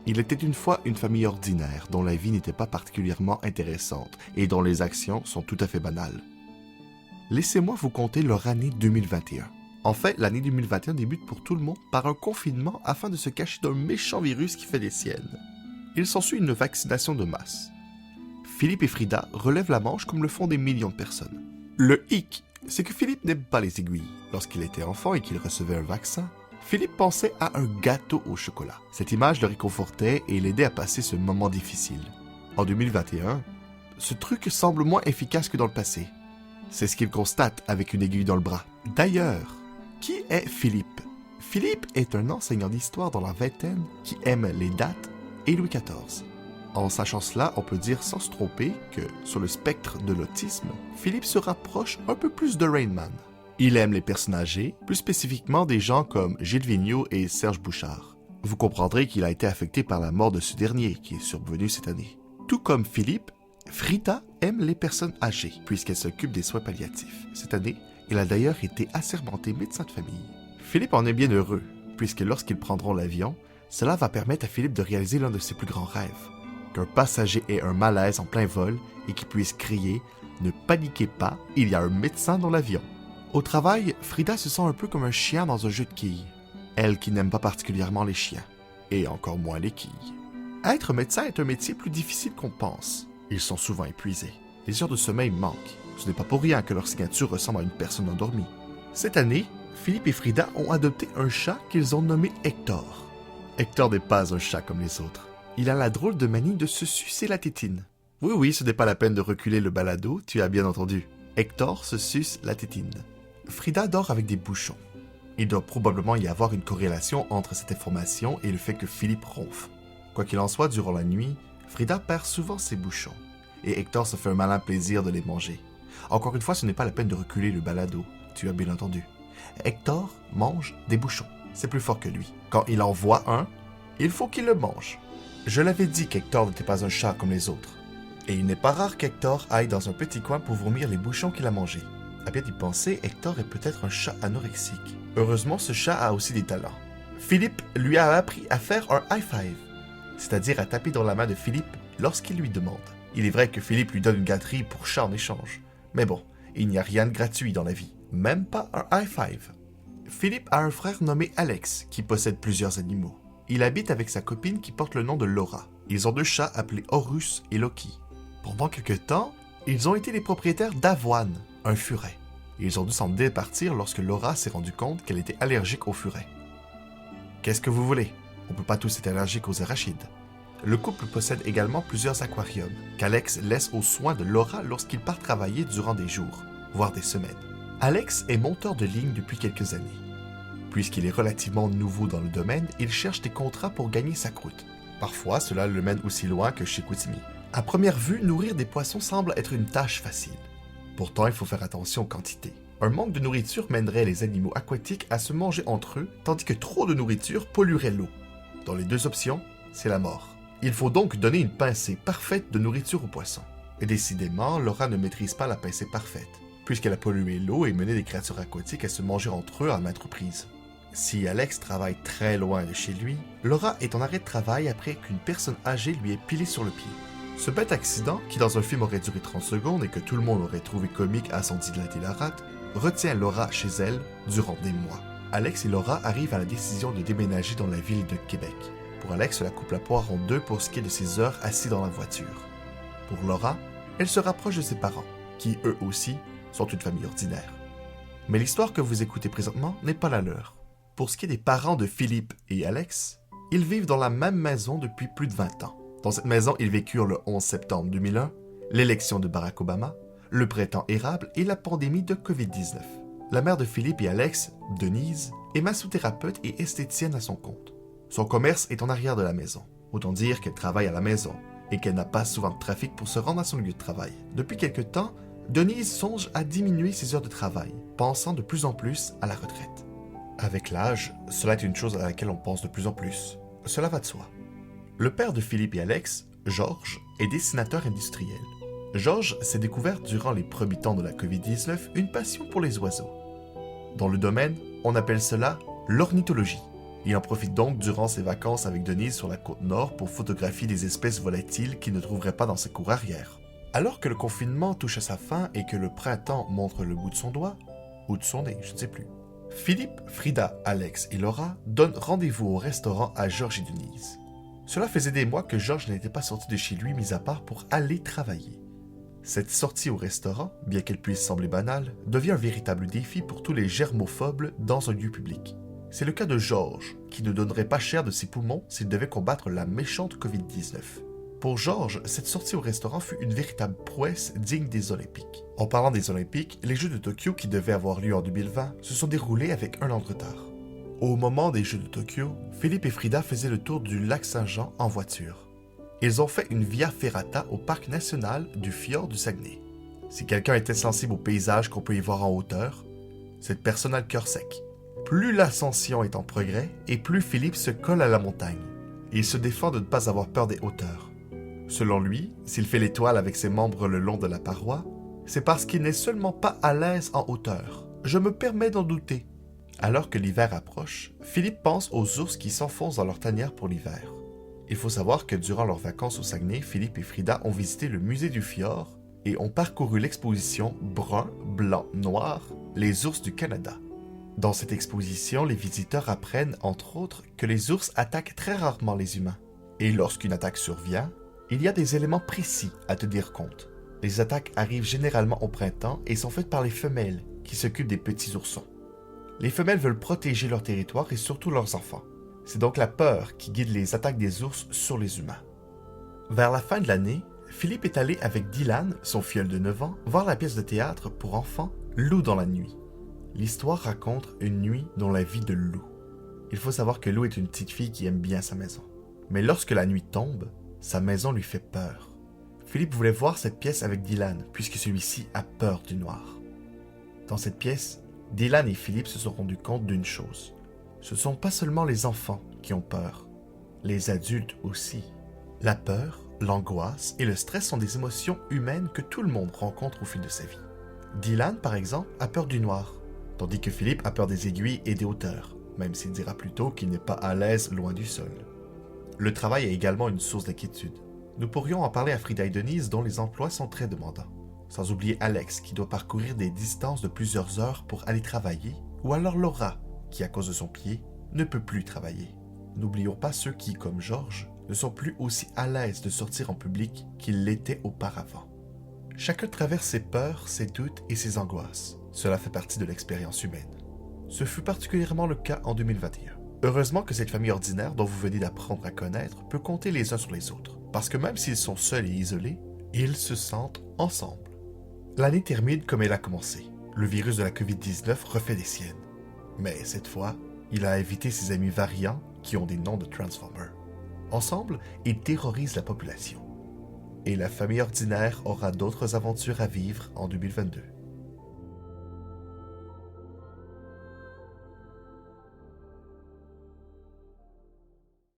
Il était une fois une famille ordinaire dont la vie n'était pas particulièrement intéressante et dont les actions sont tout à fait banales. Laissez-moi vous conter leur année 2021. En fait, l'année 2021 débute pour tout le monde par un confinement afin de se cacher d'un méchant virus qui fait des siennes. Il s'ensuit une vaccination de masse. Philippe et Frida relèvent la manche comme le font des millions de personnes. Le hic, c'est que Philippe n'aime pas les aiguilles. Lorsqu'il était enfant et qu'il recevait un vaccin, Philippe pensait à un gâteau au chocolat. Cette image le réconfortait et l'aidait à passer ce moment difficile. En 2021, ce truc semble moins efficace que dans le passé. C'est ce qu'il constate avec une aiguille dans le bras. D'ailleurs, qui est Philippe? Philippe est un enseignant d'histoire dans la vingtaine qui aime les dates et Louis XIV. En sachant cela, on peut dire sans se tromper que, sur le spectre de l'autisme, Philippe se rapproche un peu plus de Rain Man. Il aime les personnes âgées, plus spécifiquement des gens comme Gilles Vigneault et Serge Bouchard. Vous comprendrez qu'il a été affecté par la mort de ce dernier, qui est survenu cette année. Tout comme Philippe, Frida aime les personnes âgées, puisqu'elle s'occupe des soins palliatifs. Cette année, il a d'ailleurs été assermenté médecin de famille. Philippe en est bien heureux, puisque lorsqu'ils prendront l'avion, cela va permettre à Philippe de réaliser l'un de ses plus grands rêves. Qu'un passager ait un malaise en plein vol et qu'il puisse crier « Ne paniquez pas, il y a un médecin dans l'avion ». Au travail, Frida se sent un peu comme un chien dans un jeu de quilles. Elle qui n'aime pas particulièrement les chiens, et encore moins les quilles. Être médecin est un métier plus difficile qu'on pense. Ils sont souvent épuisés. Les heures de sommeil manquent. Ce n'est pas pour rien que leur signature ressemble à une personne endormie. Cette année, Philippe et Frida ont adopté un chat qu'ils ont nommé Hector. Hector n'est pas un chat comme les autres. Il a la drôle de manie de se sucer la tétine. Oui, ce n'est pas la peine de reculer le balado, tu as bien entendu. Hector se suce la tétine. Frida dort avec des bouchons. Il doit probablement y avoir une corrélation entre cette information et le fait que Philippe ronfle. Quoi qu'il en soit, durant la nuit, Frida perd souvent ses bouchons. Et Hector se fait un malin plaisir de les manger. Encore une fois, ce n'est pas la peine de reculer le balado, tu as bien entendu. Hector mange des bouchons. C'est plus fort que lui. Quand il en voit un, il faut qu'il le mange. Je l'avais dit qu'Hector n'était pas un chat comme les autres. Et il n'est pas rare qu'Hector aille dans un petit coin pour vomir les bouchons qu'il a mangés. À bien y penser, Hector est peut-être un chat anorexique. Heureusement, ce chat a aussi des talents. Philippe lui a appris à faire un high five, c'est-à-dire à taper dans la main de Philippe lorsqu'il lui demande. Il est vrai que Philippe lui donne une gâterie pour chat en échange. Mais bon, il n'y a rien de gratuit dans la vie. Même pas un high five. Philippe a un frère nommé Alex qui possède plusieurs animaux. Il habite avec sa copine qui porte le nom de Laura. Ils ont deux chats appelés Horus et Loki. Pendant quelque temps, ils ont été les propriétaires d'Avoine, un furet. Ils ont dû s'en départir lorsque Laura s'est rendue compte qu'elle était allergique aux furets. Qu'est-ce que vous voulez? On peut pas tous être allergiques aux arachides. Le couple possède également plusieurs aquariums, qu'Alex laisse aux soins de Laura lorsqu'il part travailler durant des jours, voire des semaines. Alex est monteur de ligne depuis quelques années. Puisqu'il est relativement nouveau dans le domaine, il cherche des contrats pour gagner sa croûte. Parfois, cela le mène aussi loin que chez Chicoutimi. À première vue, nourrir des poissons semble être une tâche facile. Pourtant, il faut faire attention aux quantités. Un manque de nourriture mènerait les animaux aquatiques à se manger entre eux, tandis que trop de nourriture polluerait l'eau. Dans les deux options, c'est la mort. Il faut donc donner une pincée parfaite de nourriture aux poissons. Et décidément, Laura ne maîtrise pas la pincée parfaite, puisqu'elle a pollué l'eau et mené des créatures aquatiques à se manger entre eux à maintes reprises. Si Alex travaille très loin de chez lui, Laura est en arrêt de travail après qu'une personne âgée lui ait pilé sur le pied. Ce bête accident, qui dans un film aurait duré 30 secondes et que tout le monde aurait trouvé comique à s'en dilater la rate, retient Laura chez elle durant des mois. Alex et Laura arrivent à la décision de déménager dans la ville de Québec. Pour Alex, cela coupe la poire en deux pour ce qui est de ses heures assis dans la voiture. Pour Laura, elle se rapproche de ses parents, qui eux aussi sont une famille ordinaire. Mais l'histoire que vous écoutez présentement n'est pas la leur. Pour ce qui est des parents de Philippe et Alex, ils vivent dans la même maison depuis plus de 20 ans. Dans cette maison, ils vécurent le 11 septembre 2001, l'élection de Barack Obama, le printemps érable et la pandémie de COVID-19. La mère de Philippe et Alex, Denise, est massothérapeute et esthéticienne à son compte. Son commerce est en arrière de la maison. Autant dire qu'elle travaille à la maison et qu'elle n'a pas souvent de trafic pour se rendre à son lieu de travail. Depuis quelque temps, Denise songe à diminuer ses heures de travail, pensant de plus en plus à la retraite. Avec l'âge, cela est une chose à laquelle on pense de plus en plus. Cela va de soi. Le père de Philippe et Alex, Georges, est dessinateur industriel. Georges s'est découvert durant les premiers temps de la COVID-19 une passion pour les oiseaux. Dans le domaine, on appelle cela l'ornithologie. Il en profite donc durant ses vacances avec Denise sur la côte nord pour photographier des espèces volatiles qu'il ne trouverait pas dans sa cour arrière. Alors que le confinement touche à sa fin et que le printemps montre le bout de son doigt, ou de son nez, je ne sais plus, Philippe, Frida, Alex et Laura donnent rendez-vous au restaurant à Georges et Denise. Cela faisait des mois que Georges n'était pas sorti de chez lui, mis à part pour aller travailler. Cette sortie au restaurant, bien qu'elle puisse sembler banale, devient un véritable défi pour tous les germophobes dans un lieu public. C'est le cas de Georges, qui ne donnerait pas cher de ses poumons s'il devait combattre la méchante COVID-19. Pour Georges, cette sortie au restaurant fut une véritable prouesse digne des Olympiques. En parlant des Olympiques, les Jeux de Tokyo qui devaient avoir lieu en 2020 se sont déroulés avec un an de retard. Au moment des Jeux de Tokyo, Philippe et Frida faisaient le tour du lac Saint-Jean en voiture. Ils ont fait une via ferrata au parc national du fjord du Saguenay. Si quelqu'un était sensible au paysage qu'on peut y voir en hauteur, cette personne a le cœur sec. Plus l'ascension est en progrès, et plus Philippe se colle à la montagne. Il se défend de ne pas avoir peur des hauteurs. Selon lui, s'il fait l'étoile avec ses membres le long de la paroi, c'est parce qu'il n'est seulement pas à l'aise en hauteur. Je me permets d'en douter. Alors que l'hiver approche, Philippe pense aux ours qui s'enfoncent dans leur tanière pour l'hiver. Il faut savoir que durant leurs vacances au Saguenay, Philippe et Frida ont visité le musée du fjord et ont parcouru l'exposition Brun, Blanc, Noir, les ours du Canada. Dans cette exposition, les visiteurs apprennent, entre autres, que les ours attaquent très rarement les humains. Et lorsqu'une attaque survient, il y a des éléments précis à tenir compte. Les attaques arrivent généralement au printemps et sont faites par les femelles qui s'occupent des petits oursons. Les femelles veulent protéger leur territoire et surtout leurs enfants. C'est donc la peur qui guide les attaques des ours sur les humains. Vers la fin de l'année, Philippe est allé avec Dylan, son filleul de 9 ans, voir la pièce de théâtre pour enfants Lou dans la nuit. L'histoire raconte une nuit dans la vie de Lou. Il faut savoir que Lou est une petite fille qui aime bien sa maison. Mais lorsque la nuit tombe, sa maison lui fait peur. Philippe voulait voir cette pièce avec Dylan, puisque celui-ci a peur du noir. Dans cette pièce, Dylan et Philippe se sont rendus compte d'une chose. Ce ne sont pas seulement les enfants qui ont peur, les adultes aussi. La peur, l'angoisse et le stress sont des émotions humaines que tout le monde rencontre au fil de sa vie. Dylan, par exemple, a peur du noir, tandis que Philippe a peur des aiguilles et des hauteurs, même s'il dira plus tôt qu'il n'est pas à l'aise loin du sol. Le travail est également une source d'inquiétude. Nous pourrions en parler à Frida et Denise dont les emplois sont très demandants. Sans oublier Alex qui doit parcourir des distances de plusieurs heures pour aller travailler, ou alors Laura qui, à cause de son pied, ne peut plus travailler. N'oublions pas ceux qui, comme Georges, ne sont plus aussi à l'aise de sortir en public qu'ils l'étaient auparavant. Chacun traverse ses peurs, ses doutes et ses angoisses. Cela fait partie de l'expérience humaine. Ce fut particulièrement le cas en 2021. Heureusement que cette famille ordinaire dont vous venez d'apprendre à connaître peut compter les uns sur les autres, parce que même s'ils sont seuls et isolés, ils se sentent ensemble. L'année termine comme elle a commencé. Le virus de la COVID-19 refait des siennes. Mais cette fois, il a invité ses amis variants qui ont des noms de Transformers. Ensemble, ils terrorisent la population. Et la famille ordinaire aura d'autres aventures à vivre en 2022.